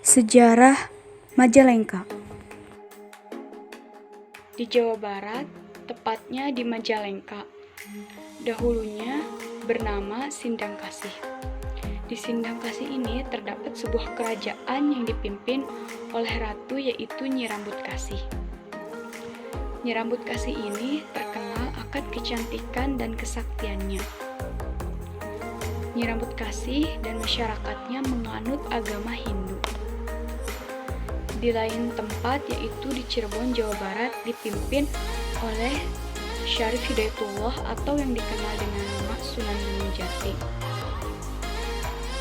Sejarah Majalengka. Di Jawa Barat, tepatnya di Majalengka, dahulunya bernama Sindangkasih. Di Sindangkasih ini terdapat sebuah kerajaan yang dipimpin oleh ratu, yaitu Nyi Rambut Kasih. Nyi Rambut Kasih ini terkenal akan kecantikan dan kesaktiannya. Nyi Rambut Kasih dan masyarakatnya menganut agama Hindu. Di lain tempat, yaitu di Cirebon, Jawa Barat, dipimpin oleh Syarif Hidayatullah atau yang dikenal dengan nama Sunan Gunung Jati.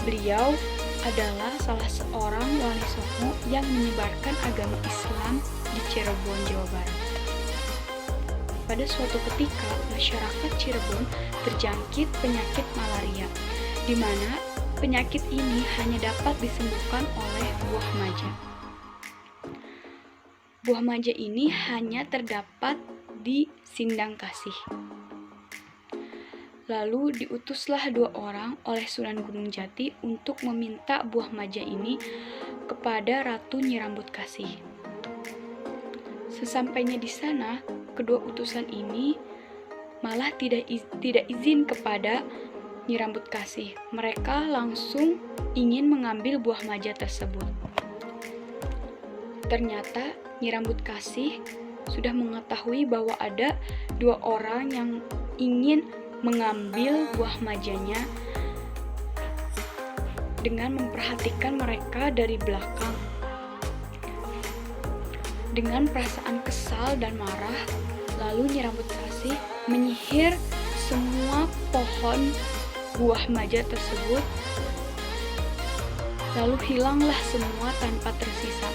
Beliau adalah salah seorang wali songo yang menyebarkan agama Islam di Cirebon, Jawa Barat. Pada suatu ketika, masyarakat Cirebon terjangkit penyakit malaria, di mana penyakit ini hanya dapat disembuhkan oleh buah maja. Buah maja ini hanya terdapat di Sindangkasih. Lalu diutuslah 2 orang oleh Sunan Gunung Jati untuk meminta buah maja ini kepada Ratu Nyi Rambut Kasih. Sesampainya di sana, kedua utusan ini malah tidak izin kepada Nyi Rambut Kasih. Mereka langsung ingin mengambil buah maja tersebut. Ternyata Nyi Rambut Kasih sudah mengetahui bahwa ada 2 orang yang ingin mengambil buah majanya dengan memperhatikan mereka dari belakang. Dengan perasaan kesal dan marah, lalu Nyi Rambut Kasih menyihir semua pohon buah maja tersebut, lalu hilanglah semua tanpa tersisa.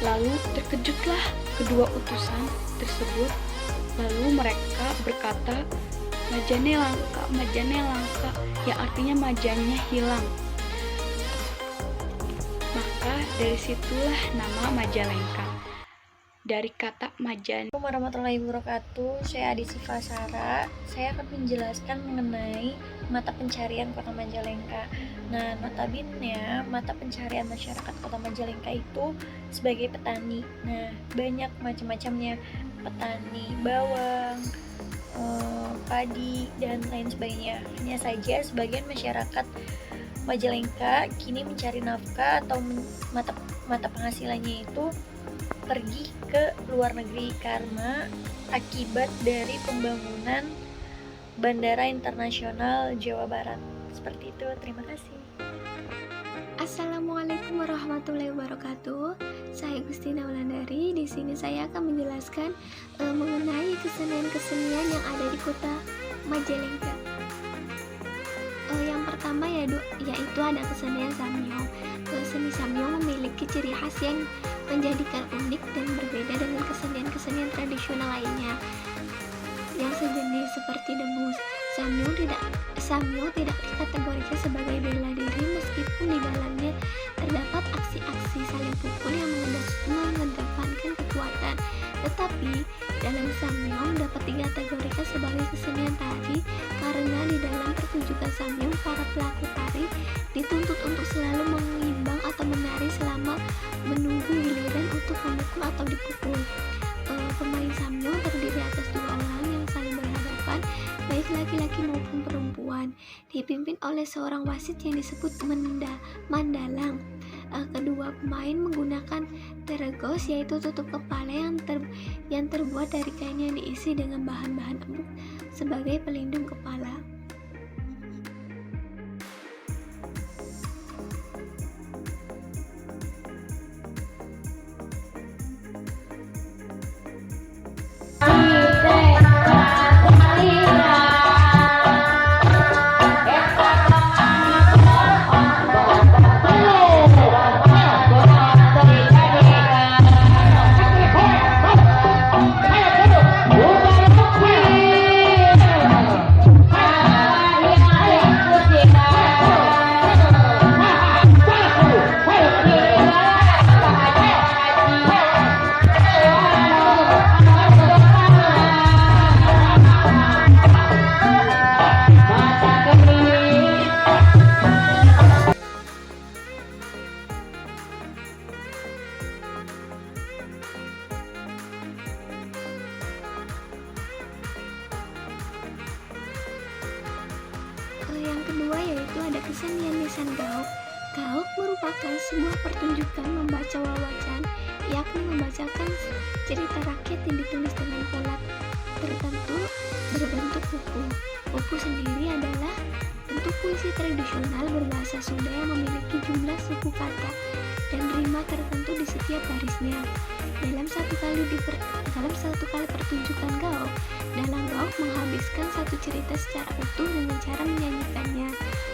Lalu terkejutlah kedua utusan tersebut, lalu mereka berkata, majane langka, yang artinya majanya hilang. Maka dari situlah nama Majalengka, dari kata majan. Assalamualaikum warahmatullahi wabarakatuh. Saya Adi Sifasara. Saya akan menjelaskan mengenai mata pencarian Kota Majalengka. Nah, notabene mata pencarian masyarakat Kota Majalengka itu sebagai petani. Nah, banyak macam-macamnya, petani bawang, padi, dan lain sebagainya. Hanya saja sebagian masyarakat Majalengka kini mencari nafkah atau mata penghasilannya itu pergi ke luar negeri karena akibat dari pembangunan Bandara Internasional Jawa Barat. Seperti itu, terima kasih. Assalamualaikum warahmatullahi wabarakatuh. Saya Gustina Wulandari. Di sini saya akan menjelaskan mengenai kesenian-kesenian yang ada di Kota Majalengka. Yang pertama yaitu ada kesenian Samyong. Seni Samyong memiliki ciri khas yang menjadikan unik dan berbeda dengan kesenian-kesenian tradisional lainnya yang sejenis seperti debus. Samyong tidak dikategorikan sebagai bela diri, meskipun di dalamnya terdapat aksi-aksi saling pukul yang mengedepankan kekuatan. Tetapi dalam Samyong dapat dikategorikan sebagai kesenian tari karena di dalam pertunjukan Samyong para pelaku tari dituntut untuk selalu mengimbang atau menari selama menunggu giliran untuk memukul atau dipukul. Pemain Samyong terdiri atas 2 orang yang saling berhadapan, baik laki-laki maupun perempuan, dipimpin oleh seorang wasit yang disebut Mandalang. Kedua pemain menggunakan teregos, yaitu tutup kepala yang terbuat dari kain yang diisi dengan bahan-bahan empuk sebagai pelindung kepala. kesenian lisan gaok. Gaok merupakan sebuah pertunjukan membaca wawacan, yakni membacakan cerita rakyat yang ditulis dengan pola tertentu berbentuk buku. Buku sendiri adalah bentuk puisi tradisional berbahasa Sunda yang memiliki jumlah suku kata dan rima tertentu di setiap barisnya. Dalam satu kali pertunjukan gaok, dalang gaok menghabiskan satu cerita secara utuh dengan cara menyanyikannya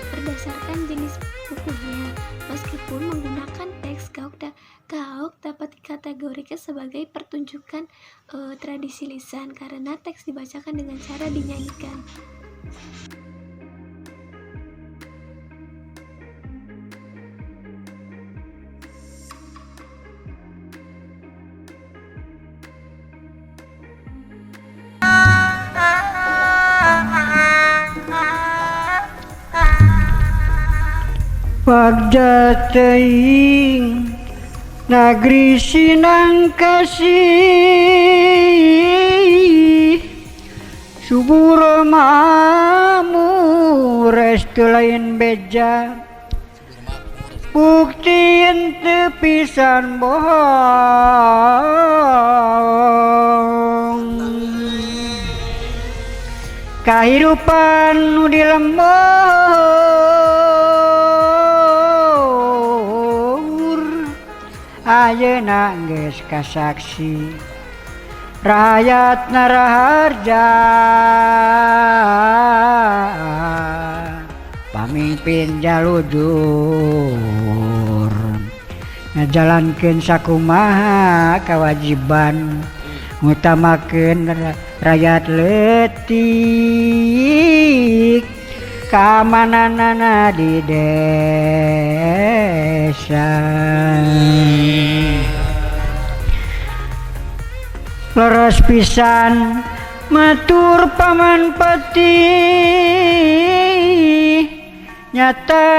berdasarkan jenis bukunya. Meskipun menggunakan teks, gaok dapat dikategorikan sebagai pertunjukan tradisi lisan karena teks dibacakan dengan cara dinyanyikan. Pagda teuing nagri Sindang Kasih subur mamures teu lain beja bukti teu pisan bohong kahirupan nu dilembur ayeuna geus kasaksi rakyatna raharja pamimpin jalujur ngajalankeun sakumaha kewajiban ngutamakeun rakyat leutik keamananana di desa. Leres pisan matur paman peti nyata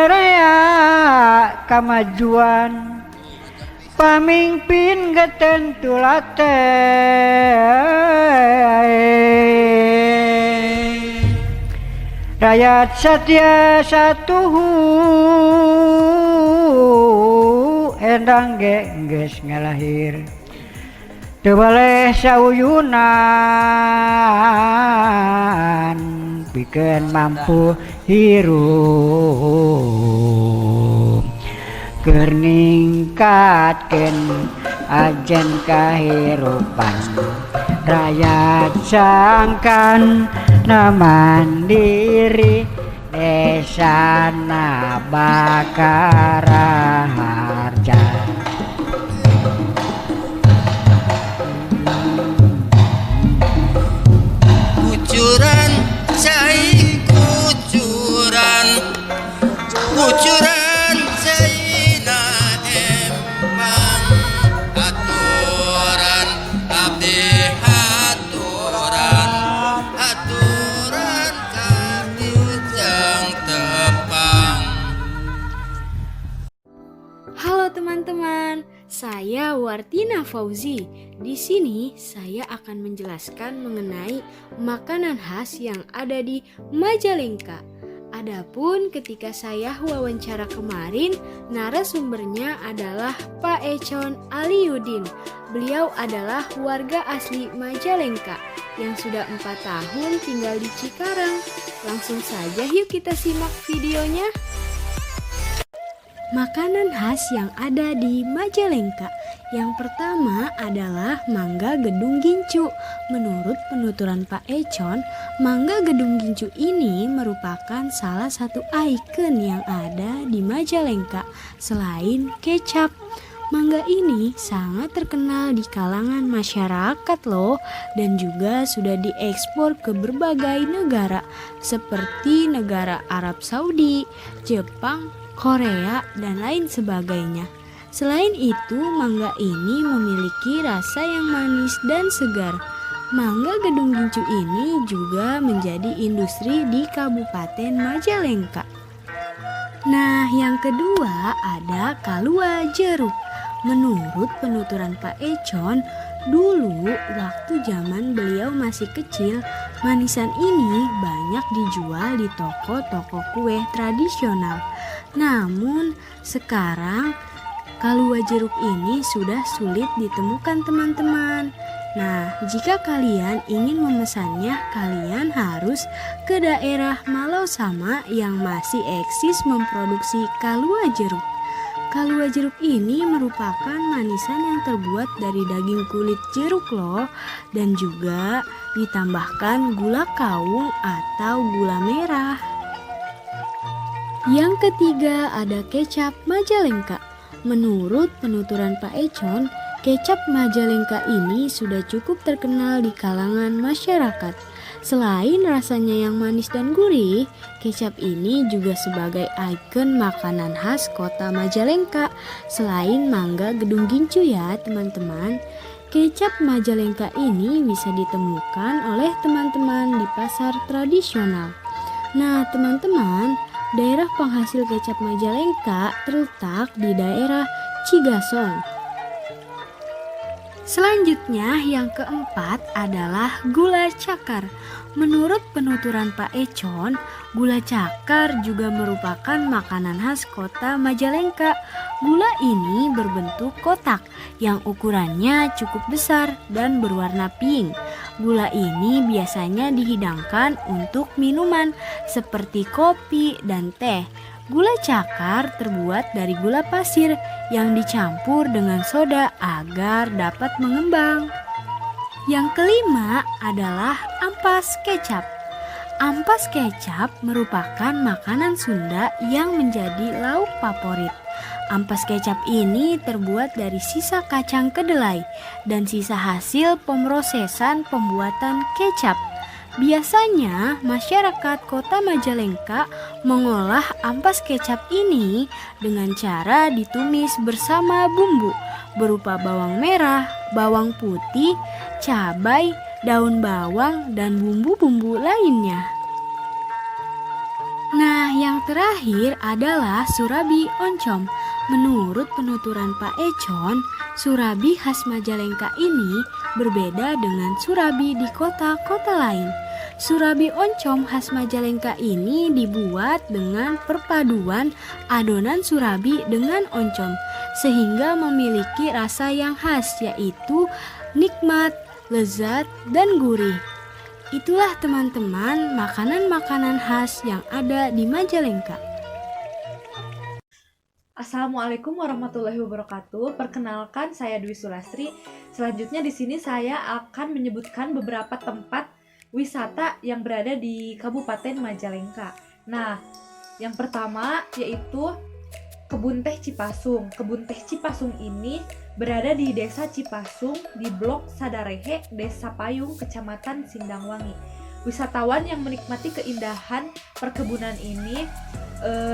raya kamajuan pamimpin getentu lateh rakyat satya satuhu endang geus ngalahir teu boleh sauyunan pikeun mampu hirup keur ningkatkeun ajen kahirupan rakyat sangkan na mandiri desana bakar harja. Kucuran cai kucuran caina emang aturan abdi aturan katiujang tepang. Halo teman-teman, saya Wartina Fauzi. Di sini saya akan menjelaskan mengenai makanan khas yang ada di Majalengka. Adapun ketika saya wawancara kemarin, narasumbernya adalah Pak Econ Aliudin. Beliau adalah warga asli Majalengka yang sudah 4 tahun tinggal di Cikarang. Langsung saja yuk kita simak videonya. Makanan khas yang ada di Majalengka. Yang pertama adalah mangga gedung gincu. Menurut penuturan Pak Econ, mangga gedung gincu ini merupakan salah satu ikon yang ada di Majalengka selain kecap. Mangga ini sangat terkenal di kalangan masyarakat loh, dan juga sudah diekspor ke berbagai negara seperti negara Arab Saudi, Jepang, Korea, dan lain sebagainya. Selain itu, mangga ini memiliki rasa yang manis dan segar. Mangga gedung gincu ini juga menjadi industri di Kabupaten Majalengka. Nah, yang kedua ada kalua jeruk. Menurut penuturan Pak Econ, Dulu, waktu zaman beliau masih kecil, manisan ini banyak dijual di toko-toko kue tradisional. Namun, sekarang kalua jeruk ini sudah sulit ditemukan teman-teman. Nah, jika kalian ingin memesannya, kalian harus ke daerah Malau Sama yang masih eksis memproduksi kalua jeruk. Kalua jeruk ini merupakan manisan yang terbuat dari daging kulit jeruk loh, dan juga ditambahkan gula kaung atau gula merah. Yang ketiga ada kecap Majalengka. Menurut penuturan Pak Econ, kecap Majalengka ini sudah cukup terkenal di kalangan masyarakat. Selain rasanya yang manis dan gurih, kecap ini juga sebagai ikon makanan khas kota Majalengka. Selain mangga gedung gincu ya teman-teman, kecap Majalengka ini bisa ditemukan oleh teman-teman di pasar tradisional. Nah teman-teman, daerah penghasil kecap Majalengka terletak di daerah Cigasong. Selanjutnya yang keempat adalah gula cakar. Menurut penuturan Pak Econ, gula cakar juga merupakan makanan khas kota Majalengka. Gula ini berbentuk kotak yang ukurannya cukup besar dan berwarna pink. Gula ini biasanya dihidangkan untuk minuman seperti kopi dan teh. Gula cakar terbuat dari gula pasir yang dicampur dengan soda agar dapat mengembang. Yang kelima adalah ampas kecap. Ampas kecap merupakan makanan Sunda yang menjadi lauk favorit. Ampas kecap ini terbuat dari sisa kacang kedelai dan sisa hasil pemrosesan pembuatan kecap. Biasanya masyarakat kota Majalengka mengolah ampas kecap ini dengan cara ditumis bersama bumbu berupa bawang merah, bawang putih, cabai, daun bawang, dan bumbu-bumbu lainnya. Nah, yang terakhir adalah surabi oncom. Menurut penuturan Pak Econ, surabi khas Majalengka ini berbeda dengan surabi di kota-kota lain. Surabi oncom khas Majalengka ini dibuat dengan perpaduan adonan surabi dengan oncom, sehingga memiliki rasa yang khas, yaitu nikmat, lezat, dan gurih. Itulah teman-teman makanan-makanan khas yang ada di Majalengka. Assalamualaikum warahmatullahi wabarakatuh. Perkenalkan, saya Dwi Sulastri. Selanjutnya di sini saya akan menyebutkan beberapa tempat wisata yang berada di Kabupaten Majalengka. Nah, yang pertama yaitu Kebun Teh Cipasung. Kebun Teh Cipasung ini berada di Desa Cipasung di Blok Sadarehe, Desa Payung, Kecamatan Sindangwangi. Wisatawan yang menikmati keindahan perkebunan ini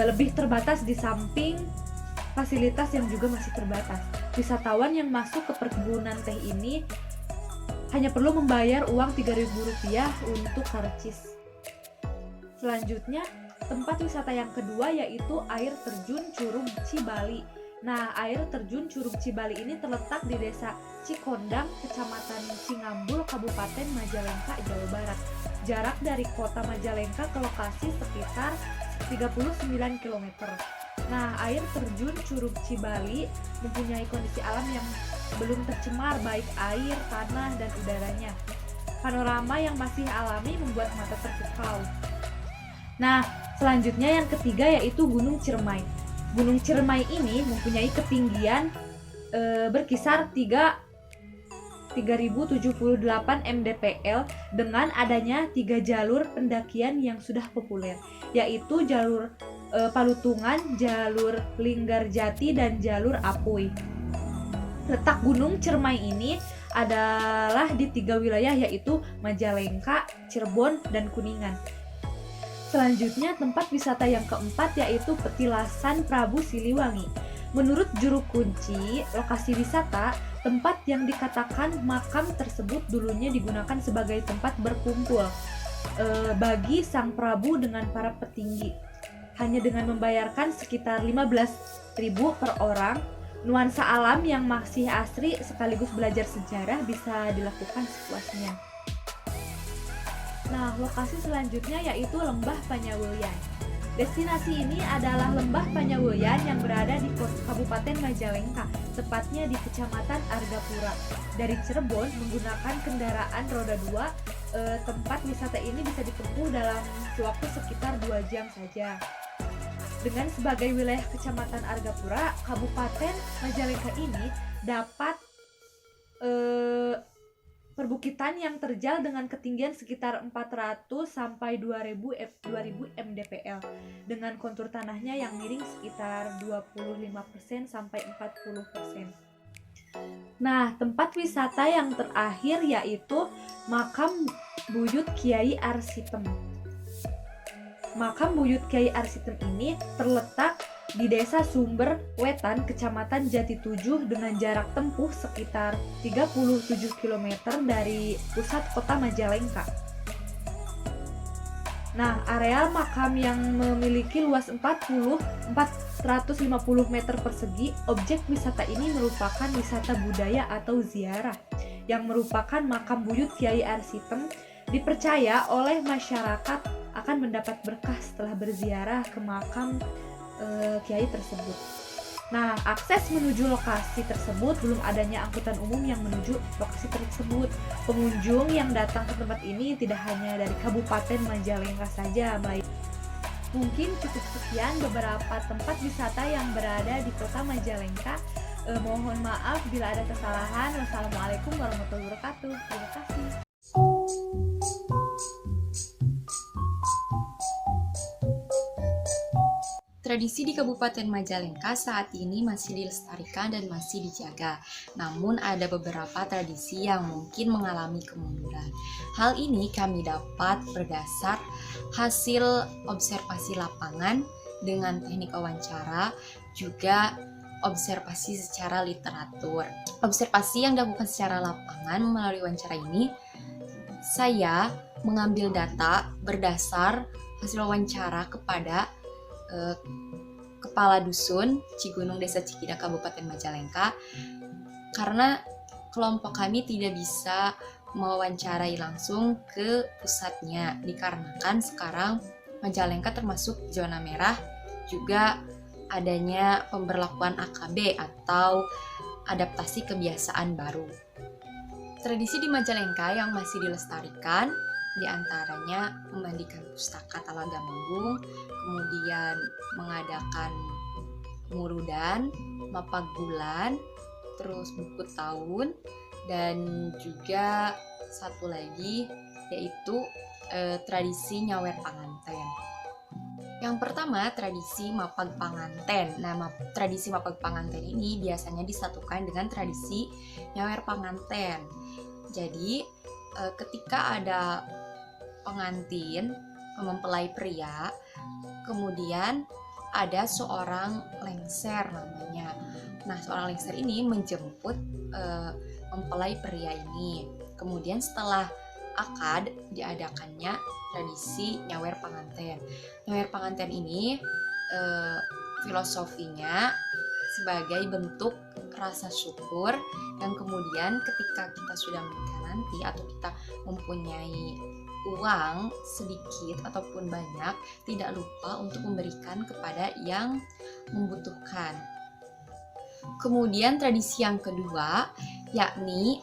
lebih terbatas di samping fasilitas yang juga masih terbatas. Wisatawan yang masuk ke perkebunan teh ini hanya perlu membayar uang Rp3.000 untuk karcis. Selanjutnya, tempat wisata yang kedua yaitu air terjun Curug Cibali. Nah, air terjun Curug Cibali ini terletak di Desa Cikondang, Kecamatan Cingambul, Kabupaten Majalengka, Jawa Barat. Jarak dari kota Majalengka ke lokasi sekitar 39 km. Nah, air terjun Curug Cibali mempunyai kondisi alam yang belum tercemar baik air, tanah, dan udaranya. Panorama yang masih alami membuat mata terpukau. Nah, selanjutnya yang ketiga yaitu Gunung Ciremai. Gunung Ciremai ini mempunyai ketinggian berkisar 3078 mdpl dengan adanya 3 jalur pendakian yang sudah populer, yaitu jalur Palutungan, jalur Linggarjati, dan jalur Apuy. Letak Gunung Ciremai ini adalah di 3 wilayah yaitu Majalengka, Cirebon, dan Kuningan. Selanjutnya tempat wisata yang keempat yaitu Petilasan Prabu Siliwangi. Menurut juru kunci lokasi wisata, tempat yang dikatakan makam tersebut dulunya digunakan sebagai tempat berkumpul bagi sang Prabu dengan para petinggi. Hanya dengan membayarkan sekitar 15.000 per orang, nuansa alam yang masih asri sekaligus belajar sejarah bisa dilakukan sepuasnya. Nah, lokasi selanjutnya yaitu Lembah Panyaweyan. Destinasi ini adalah Lembah Panyaweyan yang berada di Kabupaten Majalengka, tepatnya di Kecamatan Argapura. Dari Cirebon menggunakan kendaraan roda 2, tempat wisata ini bisa ditempuh dalam waktu sekitar 2 jam saja. Dengan sebagai wilayah Kecamatan Argapura, Kabupaten Majalengka ini dapat perbukitan yang terjal dengan ketinggian sekitar 400 sampai 2000 mdpl dengan kontur tanahnya yang miring sekitar 25% sampai 40%. Nah, tempat wisata yang terakhir yaitu Makam Buyut Kiai Arsitem. Makam Buyut Kiai Arsitem ini terletak di Desa Sumber Wetan, Kecamatan Jati 7 dengan jarak tempuh sekitar 37 km dari pusat kota Majalengka. Nah, areal makam yang memiliki luas 450 meter persegi, objek wisata ini merupakan wisata budaya atau ziarah, yang merupakan makam buyut Kiai Arsitem dipercaya oleh masyarakat akan mendapat berkah setelah berziarah ke makam Kiai tersebut. Nah, akses menuju lokasi tersebut belum adanya angkutan umum yang menuju lokasi tersebut. Pengunjung yang datang ke tempat ini tidak hanya dari Kabupaten Majalengka saja, mungkin cukup sekian beberapa tempat wisata yang berada di Kota Majalengka. Mohon maaf bila ada kesalahan. Wassalamualaikum warahmatullahi wabarakatuh. Terima kasih. Tradisi di Kabupaten Majalengka saat ini masih dilestarikan dan masih dijaga. Namun ada beberapa tradisi yang mungkin mengalami kemunduran. Hal ini kami dapat berdasar hasil observasi lapangan dengan teknik wawancara, juga observasi secara literatur. Observasi yang dilakukan secara lapangan melalui wawancara ini, saya mengambil data berdasar hasil wawancara kepada Kepala Dusun Cigunung Desa Cikidang Kabupaten Majalengka, karena kelompok kami tidak bisa mewawancarai langsung ke pusatnya dikarenakan sekarang Majalengka termasuk zona merah, juga adanya pemberlakuan AKB atau adaptasi kebiasaan baru. Tradisi di Majalengka yang masih dilestarikan diantaranya memandikan pustaka Talaga Manggung, kemudian mengadakan murudan, mapak bulan, terus buku tahun, dan juga satu lagi yaitu tradisi nyawer panganten. Yang pertama, tradisi mapag panganten. Nah, tradisi mapag panganten ini biasanya disatukan dengan tradisi nyawer panganten. Jadi, ketika ada pengantin mempelai pria, kemudian ada seorang lengser namanya. Nah, seorang lengser ini menjemput mempelai pria ini. Kemudian setelah akad diadakannya tradisi nyawer panganten. Nyawer panganten ini filosofinya sebagai bentuk rasa syukur, dan kemudian ketika kita sudah menikah nanti atau kita mempunyai uang sedikit ataupun banyak, tidak lupa untuk memberikan kepada yang membutuhkan. Kemudian tradisi yang kedua yakni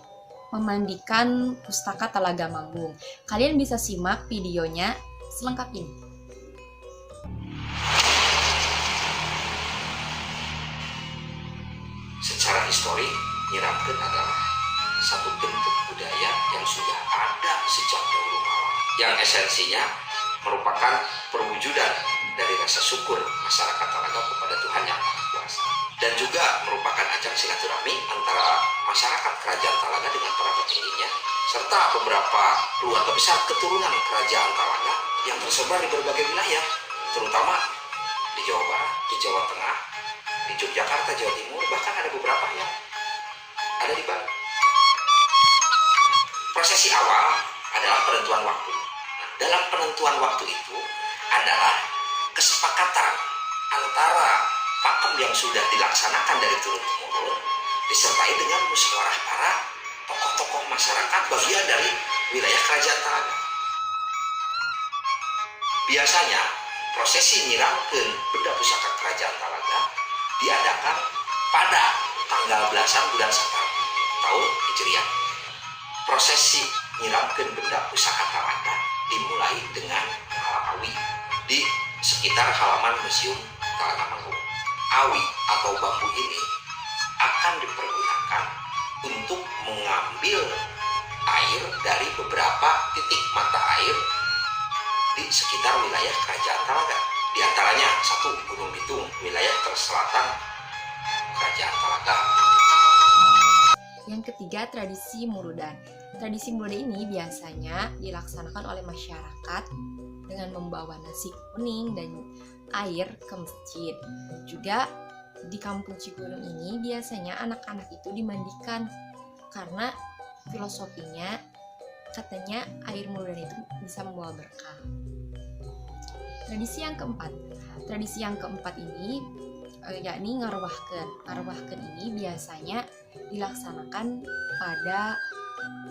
memandikan pustaka Talaga Manggung. Kalian bisa simak videonya selengkapnya. Secara histori, nyirapkeun adalah satu bentuk budaya yang sudah ada sejak dahulu kala, yang esensinya merupakan perwujudan dari rasa syukur masyarakat Talaga kepada Tuhan Yang Maha Kuasa, dan juga merupakan ajang silaturahmi antara masyarakat kerajaan Talaga dengan para petingginya, serta beberapa keluarga besar keturunan kerajaan Talaga yang tersebar di berbagai wilayah, terutama di Jawa Barat, di Jawa Tengah, di Yogyakarta, Jawa Timur, bahkan ada beberapa yang ada di Bali. Prosesi awal adalah penentuan waktu. Nah, dalam penentuan waktu itu adalah kesepakatan antara pakem yang sudah dilaksanakan dari turun-temurun disertai dengan musyawarah para tokoh-tokoh masyarakat bagian dari wilayah kerajaan Talaga. Biasanya prosesi nyiramkeun benda pusaka kerajaan Talaga diadakan pada tanggal belasan bulan Satar tahun Hijriah. Prosesi nyiramkeun benda pusaka Talaga dimulai dengan awi di sekitar halaman Museum Talaga Manggung. Awi atau bambu ini akan dipergunakan untuk mengambil air dari beberapa titik mata air di sekitar wilayah kerajaan Talaga. Di antaranya 1. Gunung Bitung, wilayah terselatan kerajaan Talaga. Yang ketiga, tradisi murudan. Tradisi murudan ini biasanya dilaksanakan oleh masyarakat dengan membawa nasi kuning dan air ke masjid. Juga di kampung Cigunung ini biasanya anak-anak itu dimandikan karena filosofinya katanya air murudan itu bisa membawa berkah. Tradisi yang keempat ini yakni ngarwahkeun. Ngarwahkeun ini biasanya dilaksanakan pada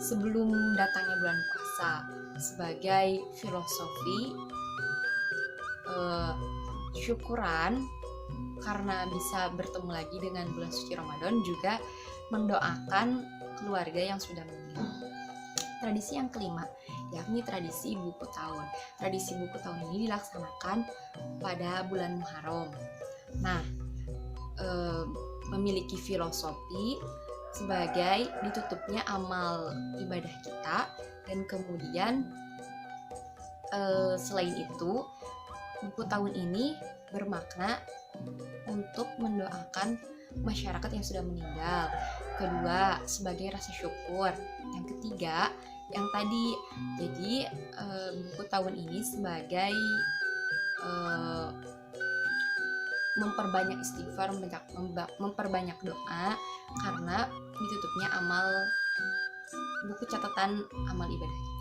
sebelum datangnya bulan puasa sebagai filosofi syukuran karena bisa bertemu lagi dengan bulan suci Ramadan, juga mendoakan keluarga yang sudah meninggal. Tradisi yang kelima yakni tradisi buku tahun. Tradisi buku tahun ini dilaksanakan pada bulan Muharram. Nah, memiliki filosofi sebagai ditutupnya amal ibadah kita, dan kemudian selain itu buku tahun ini bermakna untuk mendoakan masyarakat yang sudah meninggal. Kedua, sebagai rasa syukur. Yang ketiga, yang tadi, jadi buku tahun ini sebagai memperbanyak istighfar, memperbanyak doa karena ditutupnya buku catatan amal ibadah.